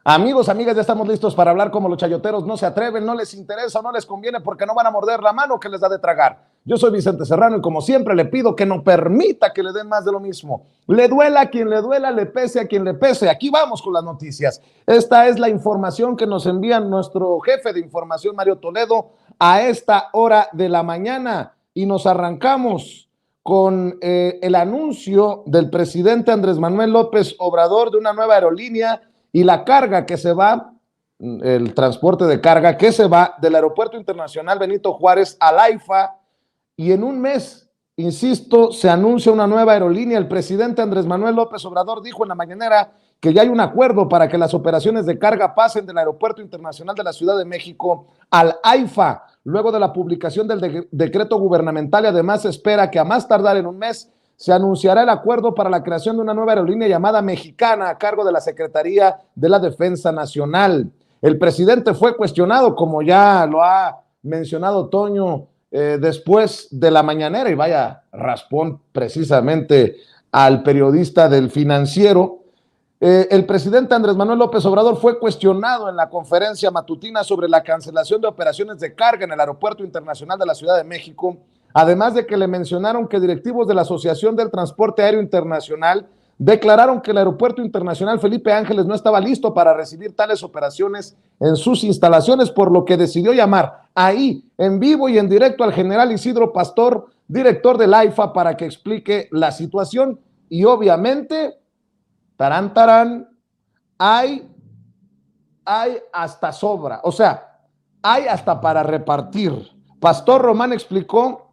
Amigos, amigas, ya estamos listos para hablar como los chayoteros no se atreven, no les interesa, no les conviene porque no van a morder la mano que les da de tragar. Yo soy Vicente Serrano y como siempre le pido que no permita que le den más de lo mismo. Le duela a quien le duela, le pese a quien le pese. Aquí vamos con las noticias. Esta es la información que nos envía nuestro jefe de información, Mario Toledo, a esta hora de la mañana. Y nos arrancamos con el anuncio del presidente Andrés Manuel López Obrador de una nueva aerolínea y la carga que se va, el transporte de carga que se va del Aeropuerto Internacional Benito Juárez al AIFA, y en un mes, insisto, se anuncia una nueva aerolínea. El presidente Andrés Manuel López Obrador dijo en la mañanera que ya hay un acuerdo para que las operaciones de carga pasen del Aeropuerto Internacional de la Ciudad de México al AIFA, luego de la publicación del decreto gubernamental, y además se espera que a más tardar en un mes se anunciará el acuerdo para la creación de una nueva aerolínea llamada Mexicana a cargo de la Secretaría de la Defensa Nacional. El presidente fue cuestionado, como ya lo ha mencionado Toño, después de la mañanera, y vaya raspón precisamente al periodista del Financiero. El presidente Andrés Manuel López Obrador fue cuestionado en la conferencia matutina sobre la cancelación de operaciones de carga en el Aeropuerto Internacional de la Ciudad de México, además de que le mencionaron que directivos de la Asociación del Transporte Aéreo Internacional declararon que el Aeropuerto Internacional Felipe Ángeles no estaba listo para recibir tales operaciones en sus instalaciones, por lo que decidió llamar ahí, en vivo y en directo, al general Isidro Pastor, director del AIFA, para que explique la situación. Y obviamente, tarán, tarán, hay hasta sobra, o sea, hay hasta para repartir. Pastor Román explicó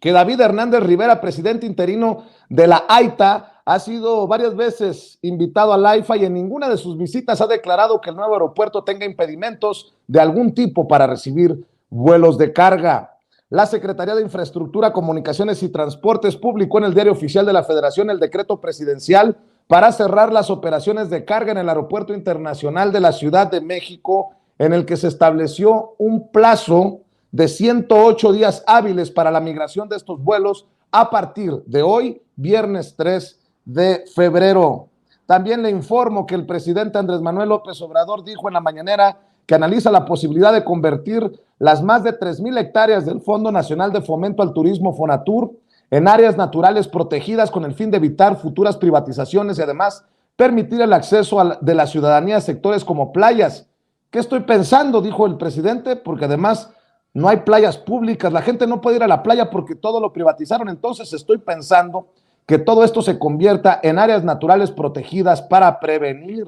que David Hernández Rivera, presidente interino de la AITA, ha sido varias veces invitado al AIFA y en ninguna de sus visitas ha declarado que el nuevo aeropuerto tenga impedimentos de algún tipo para recibir vuelos de carga. La Secretaría de Infraestructura, Comunicaciones y Transportes publicó en el Diario Oficial de la Federación el decreto presidencial para cerrar las operaciones de carga en el Aeropuerto Internacional de la Ciudad de México, en el que se estableció un plazo de 108 días hábiles para la migración de estos vuelos a partir de hoy, viernes 3 de febrero. También le informo que el presidente Andrés Manuel López Obrador dijo en la mañanera que analiza la posibilidad de convertir las más de 3,000 hectáreas del Fondo Nacional de Fomento al Turismo, Fonatur, en áreas naturales protegidas con el fin de evitar futuras privatizaciones y además permitir el acceso de la ciudadanía a sectores como playas. ¿Qué estoy pensando?, dijo el presidente, porque además no hay playas públicas, la gente no puede ir a la playa porque todo lo privatizaron. Entonces estoy pensando que todo esto se convierta en áreas naturales protegidas para prevenir.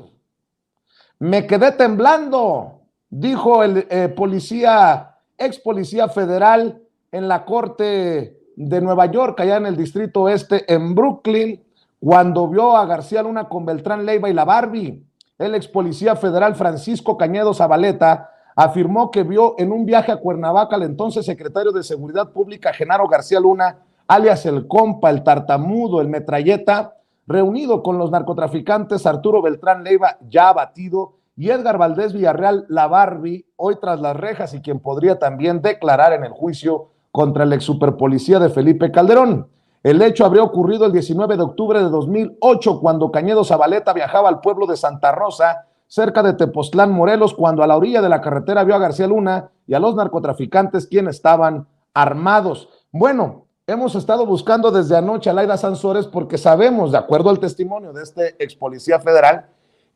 Me quedé temblando, dijo el ex policía federal en la corte de Nueva York, allá en el Distrito Oeste, en Brooklyn, cuando vio a García Luna con Beltrán Leiva y la Barbie. El ex policía federal Francisco Cañedo Zabaleta afirmó que vio en un viaje a Cuernavaca al entonces secretario de Seguridad Pública, Genaro García Luna, alias el Compa, el Tartamudo, el Metralleta, reunido con los narcotraficantes Arturo Beltrán Leiva, ya abatido, y Edgar Valdés Villarreal, la Barbie, hoy tras las rejas y quien podría también declarar en el juicio contra el ex superpolicía de Felipe Calderón. El hecho habría ocurrido el 19 de octubre de 2008, cuando Cañedo Zabaleta viajaba al pueblo de Santa Rosa, cerca de Tepoztlán, Morelos, cuando a la orilla de la carretera vio a García Luna y a los narcotraficantes, quienes estaban armados. Bueno, hemos estado buscando desde anoche a Laida Sansores porque sabemos, de acuerdo al testimonio de este ex policía federal,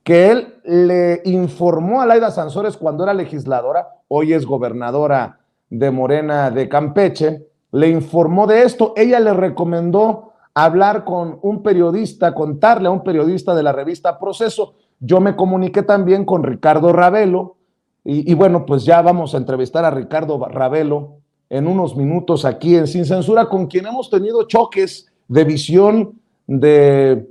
que él le informó a Laida Sansores cuando era legisladora, hoy es gobernadora de Morena de Campeche, le informó de esto. Ella le recomendó hablar con un periodista, contarle a un periodista de la revista Proceso. Yo me comuniqué también con Ricardo Ravelo y bueno, pues ya vamos a entrevistar a Ricardo Ravelo en unos minutos aquí en Sin Censura, con quien hemos tenido choques de visión, de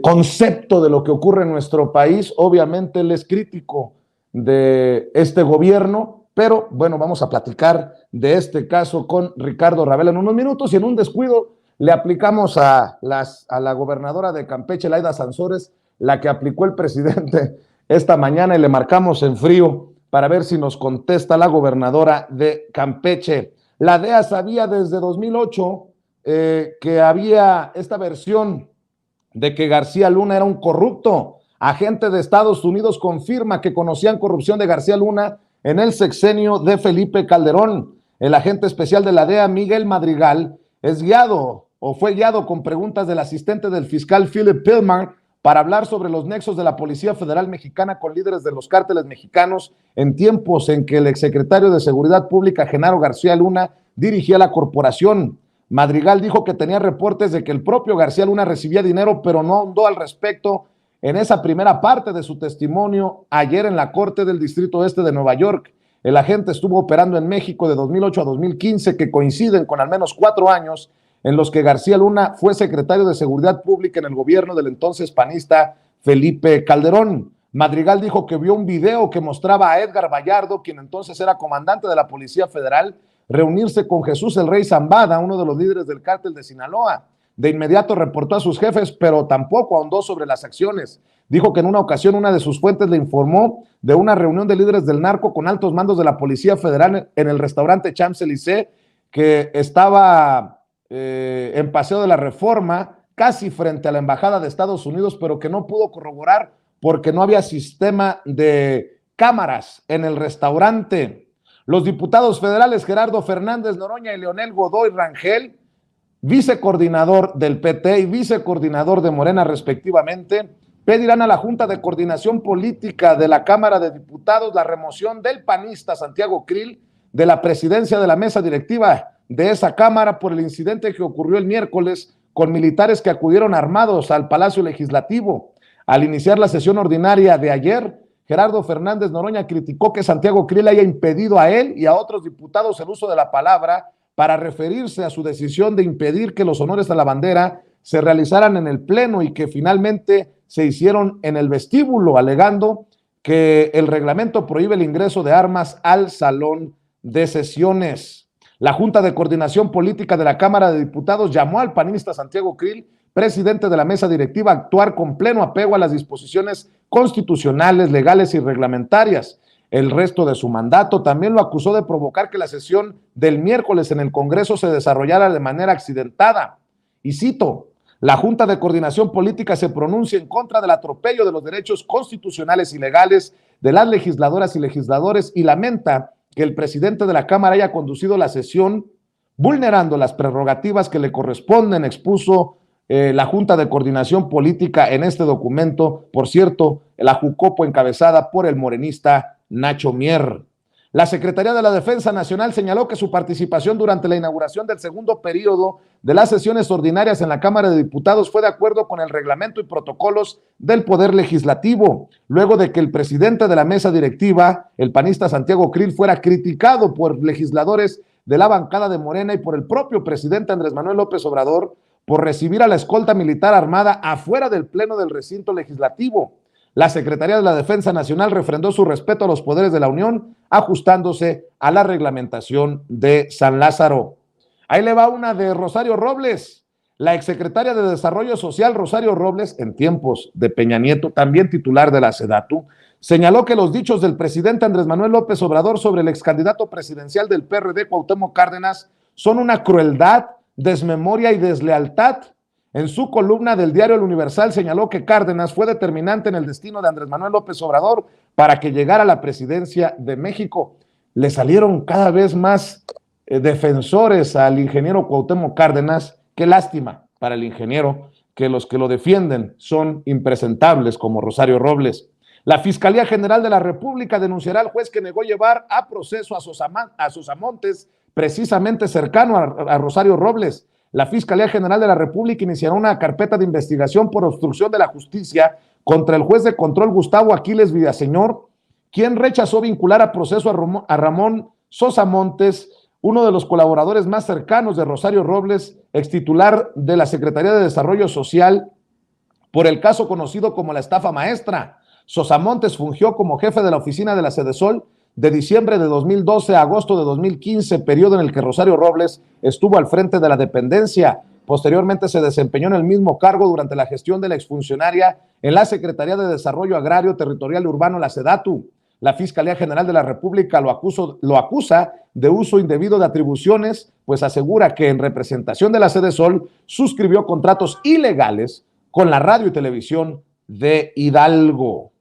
concepto de lo que ocurre en nuestro país. Obviamente él es crítico de este gobierno, pero bueno, vamos a platicar de este caso con Ricardo Ravelo en unos minutos, y en un descuido le aplicamos a la gobernadora de Campeche, Laida Sansores, la que aplicó el presidente esta mañana, y le marcamos en frío para ver si nos contesta la gobernadora de Campeche. La DEA sabía desde 2008 que había esta versión de que García Luna era un corrupto. Agente de Estados Unidos confirma que conocían corrupción de García Luna en el sexenio de Felipe Calderón. El agente especial de la DEA, Miguel Madrigal, es guiado o fue guiado con preguntas del asistente del fiscal Philip Pillman para hablar sobre los nexos de la Policía Federal Mexicana con líderes de los cárteles mexicanos en tiempos en que el exsecretario de Seguridad Pública, Genaro García Luna, dirigía la corporación. Madrigal dijo que tenía reportes de que el propio García Luna recibía dinero, pero no ahondó al respecto en esa primera parte de su testimonio ayer en la Corte del Distrito Este de Nueva York. El agente estuvo operando en México de 2008 a 2015, que coinciden con al menos 4 años en los que García Luna fue secretario de Seguridad Pública en el gobierno del entonces panista Felipe Calderón. Madrigal dijo que vio un video que mostraba a Edgar Vallardo, quien entonces era comandante de la Policía Federal, reunirse con Jesús el Rey Zambada, uno de los líderes del cártel de Sinaloa. De inmediato reportó a sus jefes, pero tampoco ahondó sobre las acciones. Dijo que en una ocasión una de sus fuentes le informó de una reunión de líderes del narco con altos mandos de la Policía Federal en el restaurante Champs-Élysées, que estaba en Paseo de la Reforma, casi frente a la Embajada de Estados Unidos, pero que no pudo corroborar porque no había sistema de cámaras en el restaurante. Los diputados federales Gerardo Fernández Noroña y Leonel Godoy Rangel, vicecoordinador del PT y vicecoordinador de Morena respectivamente, pedirán a la Junta de Coordinación Política de la Cámara de Diputados la remoción del panista Santiago Krill de la presidencia de la mesa directiva de esa Cámara por el incidente que ocurrió el miércoles con militares que acudieron armados al Palacio Legislativo. Al iniciar la sesión ordinaria de ayer, Gerardo Fernández Noroña criticó que Santiago Krill haya impedido a él y a otros diputados el uso de la palabra para referirse a su decisión de impedir que los honores a la bandera se realizaran en el Pleno y que finalmente se hicieron en el vestíbulo, alegando que el reglamento prohíbe el ingreso de armas al salón de sesiones. La Junta de Coordinación Política de la Cámara de Diputados llamó al panista Santiago Krill, presidente de la mesa directiva, a actuar con pleno apego a las disposiciones constitucionales, legales y reglamentarias. El resto de su mandato también lo acusó de provocar que la sesión del miércoles en el Congreso se desarrollara de manera accidentada. Y cito, la Junta de Coordinación Política se pronuncia en contra del atropello de los derechos constitucionales y legales de las legisladoras y legisladores y lamenta que el presidente de la Cámara haya conducido la sesión vulnerando las prerrogativas que le corresponden, expuso la Junta de Coordinación Política en este documento, por cierto, la Jucopo encabezada por el morenista Nacho Mier. La Secretaría de la Defensa Nacional señaló que su participación durante la inauguración del segundo periodo de las sesiones ordinarias en la Cámara de Diputados fue de acuerdo con el reglamento y protocolos del Poder Legislativo, luego de que el presidente de la mesa directiva, el panista Santiago Krill, fuera criticado por legisladores de la bancada de Morena y por el propio presidente Andrés Manuel López Obrador por recibir a la escolta militar armada afuera del pleno del recinto legislativo. La Secretaría de la Defensa Nacional refrendó su respeto a los poderes de la Unión, ajustándose a la reglamentación de San Lázaro. Ahí le va una de Rosario Robles. La exsecretaria de Desarrollo Social, Rosario Robles, en tiempos de Peña Nieto, también titular de la SEDATU, señaló que los dichos del presidente Andrés Manuel López Obrador sobre el excandidato presidencial del PRD, Cuauhtémoc Cárdenas, son una crueldad, desmemoria y deslealtad. En su columna del diario El Universal señaló que Cárdenas fue determinante en el destino de Andrés Manuel López Obrador para que llegara a la presidencia de México. Le salieron cada vez más defensores al ingeniero Cuauhtémoc Cárdenas. Qué lástima para el ingeniero que los que lo defienden son impresentables como Rosario Robles. La Fiscalía General de la República denunciará al juez que negó llevar a proceso a Sosamontes, precisamente cercano a Rosario Robles. La Fiscalía General de la República iniciará una carpeta de investigación por obstrucción de la justicia contra el juez de control Gustavo Aquiles Villaseñor, quien rechazó vincular a proceso a Ramón Sosamontes, uno de los colaboradores más cercanos de Rosario Robles, extitular de la Secretaría de Desarrollo Social, por el caso conocido como la estafa maestra. Sosamontes fungió como jefe de la oficina de la Sedesol de diciembre de 2012 a agosto de 2015, periodo en el que Rosario Robles estuvo al frente de la dependencia. Posteriormente se desempeñó en el mismo cargo durante la gestión de la exfuncionaria en la Secretaría de Desarrollo Agrario, Territorial y Urbano, la SEDATU. La Fiscalía General de la República lo acusa de uso indebido de atribuciones, pues asegura que en representación de la Sedesol suscribió contratos ilegales con la radio y televisión de Hidalgo.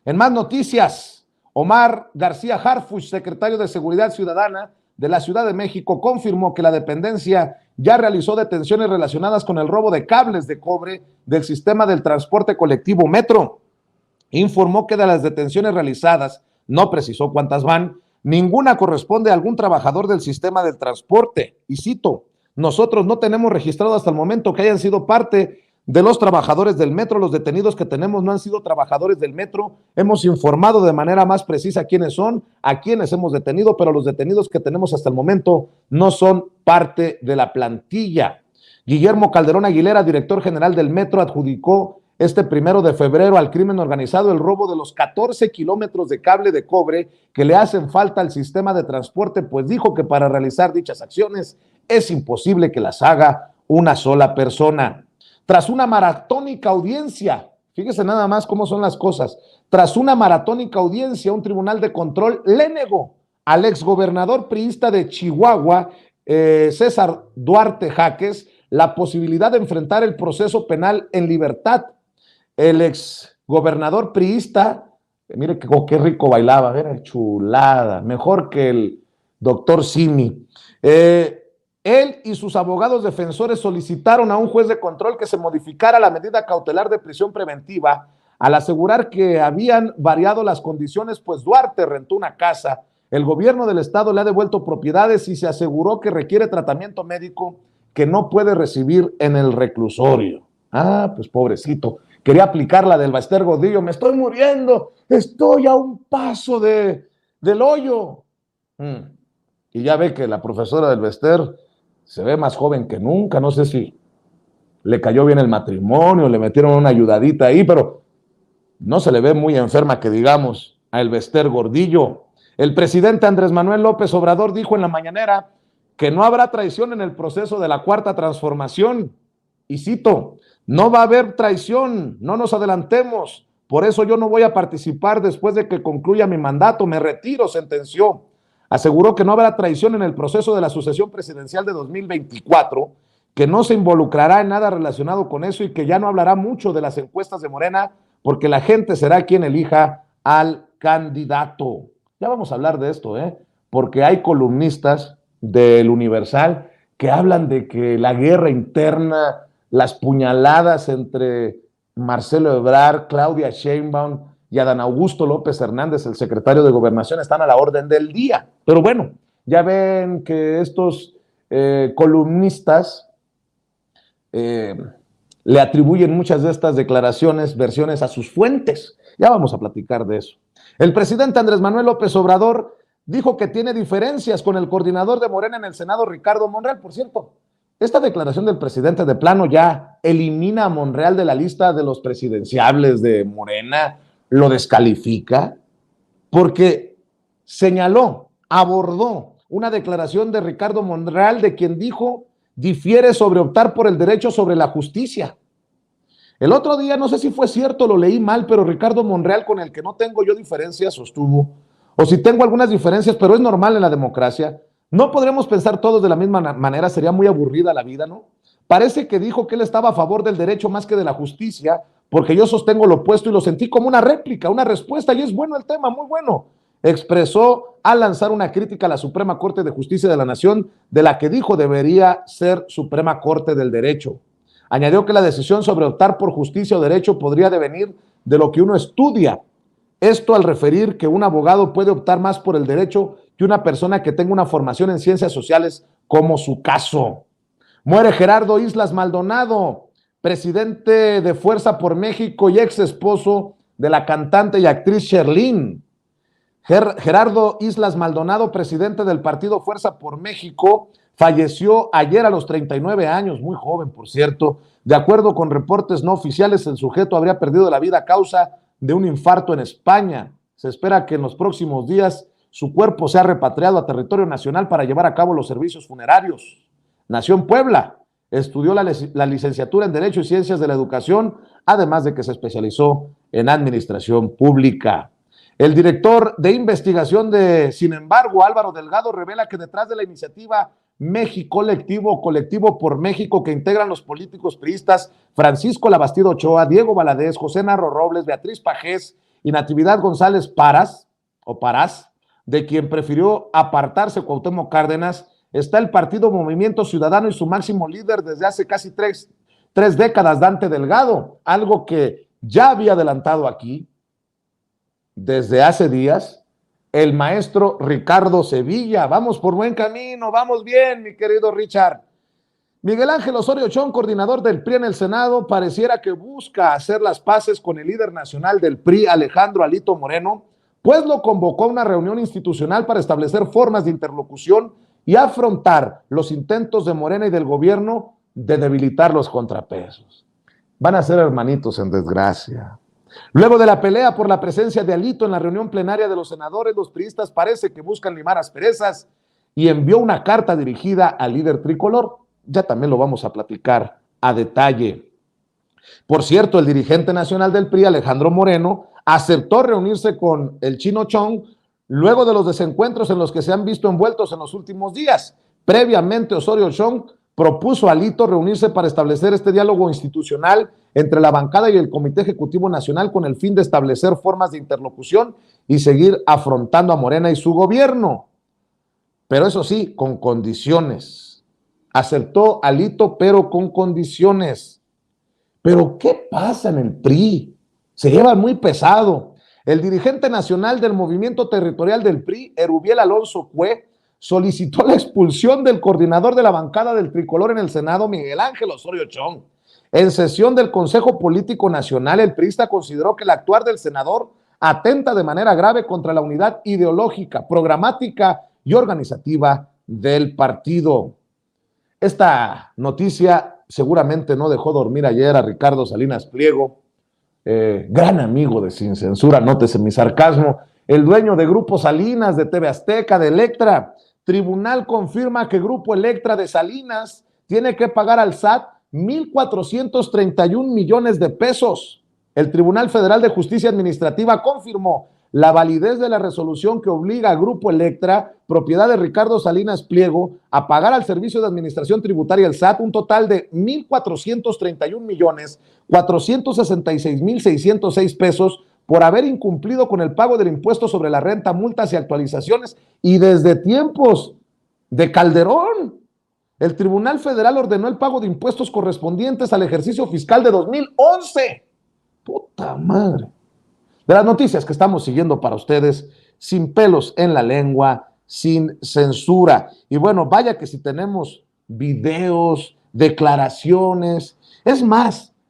En más noticias, Omar García Harfuch, secretario de Seguridad Ciudadana de la Ciudad de México, confirmó que la dependencia ya realizó detenciones relacionadas con el robo de cables de cobre del sistema del transporte colectivo Metro. Informó que de las detenciones realizadas, no precisó cuántas van, ninguna corresponde a algún trabajador del sistema del transporte. Y cito, nosotros no tenemos registrado hasta el momento que hayan sido parte de los trabajadores del metro. Los detenidos que tenemos no han sido trabajadores del metro. Hemos informado de manera más precisa quiénes son, a quiénes hemos detenido, pero los detenidos que tenemos hasta el momento no son parte de la plantilla. Guillermo Calderón Aguilera, director general del metro, adjudicó este 1 de febrero al crimen organizado el robo de los 14 kilómetros de cable de cobre que le hacen falta al sistema de transporte, pues dijo que para realizar dichas acciones es imposible que las haga una sola persona. Tras una maratónica audiencia, fíjese nada más cómo son las cosas, tras una maratónica audiencia, un tribunal de control le negó al exgobernador priista de Chihuahua, César Duarte Jaques, la posibilidad de enfrentar el proceso penal en libertad. El exgobernador priista, mire qué rico bailaba, era chulada, mejor que el doctor Simi. Él y sus abogados defensores solicitaron a un juez de control que se modificara la medida cautelar de prisión preventiva al asegurar que habían variado las condiciones, pues Duarte rentó una casa, el gobierno del estado le ha devuelto propiedades y se aseguró que requiere tratamiento médico que no puede recibir en el reclusorio. Ah, pues pobrecito, quería aplicar la del Bester Gordillo, me estoy muriendo, estoy a un paso del hoyo. Y ya ve que la profesora del Bester se ve más joven que nunca, no sé si le cayó bien el matrimonio, le metieron una ayudadita ahí, pero no se le ve muy enferma que digamos a el Bester Gordillo. El presidente Andrés Manuel López Obrador dijo en la mañanera que no habrá traición en el proceso de la cuarta transformación. Y cito, no va a haber traición, no nos adelantemos, por eso yo no voy a participar después de que concluya mi mandato, me retiro, sentenció. Aseguró que no habrá traición en el proceso de la sucesión presidencial de 2024, que no se involucrará en nada relacionado con eso y que ya no hablará mucho de las encuestas de Morena, porque la gente será quien elija al candidato. Ya vamos a hablar de esto, porque hay columnistas del Universal que hablan de que la guerra interna, las puñaladas entre Marcelo Ebrard, Claudia Sheinbaum y Adán Augusto López Hernández, el secretario de Gobernación, están a la orden del día. Pero bueno, ya ven que estos columnistas le atribuyen muchas de estas declaraciones, versiones a sus fuentes. Ya vamos a platicar de eso. El presidente Andrés Manuel López Obrador dijo que tiene diferencias con el coordinador de Morena en el Senado, Ricardo Monreal. Por cierto, esta declaración del presidente de plano ya elimina a Monreal de la lista de los presidenciables de Morena, lo descalifica, porque señaló, abordó una declaración de Ricardo Monreal de quien dijo difiere sobre optar por el derecho sobre la justicia. El otro día, no sé si fue cierto, lo leí mal, pero Ricardo Monreal, con el que no tengo yo diferencias, sostuvo, o si tengo algunas diferencias, pero es normal en la democracia, no podremos pensar todos de la misma manera, sería muy aburrida la vida, ¿no? Parece que dijo que él estaba a favor del derecho más que de la justicia, porque yo sostengo lo opuesto y lo sentí como una réplica, una respuesta, y es bueno el tema, muy bueno. Expresó al lanzar una crítica a la Suprema Corte de Justicia de la Nación, de la que dijo debería ser Suprema Corte del Derecho. Añadió que la decisión sobre optar por justicia o derecho podría devenir de lo que uno estudia. Esto al referir que un abogado puede optar más por el derecho que una persona que tenga una formación en ciencias sociales, como su caso. Muere Gerardo Islas Maldonado, presidente de Fuerza por México y ex esposo de la cantante y actriz Sherlyn. Gerardo Islas Maldonado, presidente del partido Fuerza por México, falleció ayer a los 39 años, muy joven, por cierto. De acuerdo con reportes no oficiales, el sujeto habría perdido la vida a causa de un infarto en España. Se espera que en los próximos días su cuerpo sea repatriado a territorio nacional para llevar a cabo los servicios funerarios. Nació en Puebla, estudió la licenciatura en Derecho y Ciencias de la Educación, además de que se especializó en Administración Pública. El director de investigación de Sin embargo, Álvaro Delgado, revela que detrás de la iniciativa México Colectivo, Colectivo por México, que integran los políticos priistas Francisco Labastida Ochoa, Diego Valadez, José Narro Robles, Beatriz Pajés y Natividad González Parás, de quien prefirió apartarse Cuauhtémoc Cárdenas. Está el partido Movimiento Ciudadano y su máximo líder desde hace casi tres décadas, Dante Delgado, algo que ya había adelantado aquí desde hace días el maestro Ricardo Sevilla. Vamos por buen camino, vamos bien, mi querido Richard. Miguel Ángel Osorio Chong, coordinador del PRI en el Senado, pareciera que busca hacer las paces con el líder nacional del PRI, Alejandro Alito Moreno, pues lo convocó a una reunión institucional para establecer formas de interlocución y afrontar los intentos de Morena y del gobierno de debilitar los contrapesos. Van a ser hermanitos en desgracia. Luego de la pelea por la presencia de Alito en la reunión plenaria de los senadores, los priistas parece que buscan limar asperezas y envió una carta dirigida al líder tricolor. Ya también lo vamos a platicar a detalle. Por cierto, el dirigente nacional del PRI, Alejandro Moreno, aceptó reunirse con el Chino Chong luego de los desencuentros en los que se han visto envueltos en los últimos días. Previamente, Osorio Chong propuso a Alito reunirse para establecer este diálogo institucional entre la bancada y el Comité Ejecutivo Nacional con el fin de establecer formas de interlocución y seguir afrontando a Morena y su gobierno. Pero eso sí, con condiciones. Aceptó Alito, pero con condiciones. ¿Pero qué pasa en el PRI? Se lleva muy pesado. El dirigente nacional del movimiento territorial del PRI, Erubiel Alonso Cue, solicitó la expulsión del coordinador de la bancada del tricolor en el Senado, Miguel Ángel Osorio Chong. En sesión del Consejo Político Nacional, el priista consideró que el actuar del senador atenta de manera grave contra la unidad ideológica, programática y organizativa del partido. Esta noticia seguramente no dejó dormir ayer a Ricardo Salinas Pliego, gran amigo de Sin Censura, nótese mi sarcasmo, el dueño de Grupo Salinas, de TV Azteca, de Electra. Tribunal confirma que Grupo Electra de Salinas tiene que pagar al SAT 1,431 millones de pesos. El Tribunal Federal de Justicia Administrativa confirmó la validez de la resolución que obliga a Grupo Electra, propiedad de Ricardo Salinas Pliego, a pagar al Servicio de Administración Tributaria, el SAT, un total de 1,431,466,606 pesos por haber incumplido con el pago del impuesto sobre la renta, multas y actualizaciones, y desde tiempos de Calderón. El Tribunal Federal ordenó el pago de impuestos correspondientes al ejercicio fiscal de 2011. ¡Puta madre! De las noticias que estamos siguiendo para ustedes, sin pelos en la lengua, sin censura. Y bueno, vaya que si tenemos videos, declaraciones. Es más,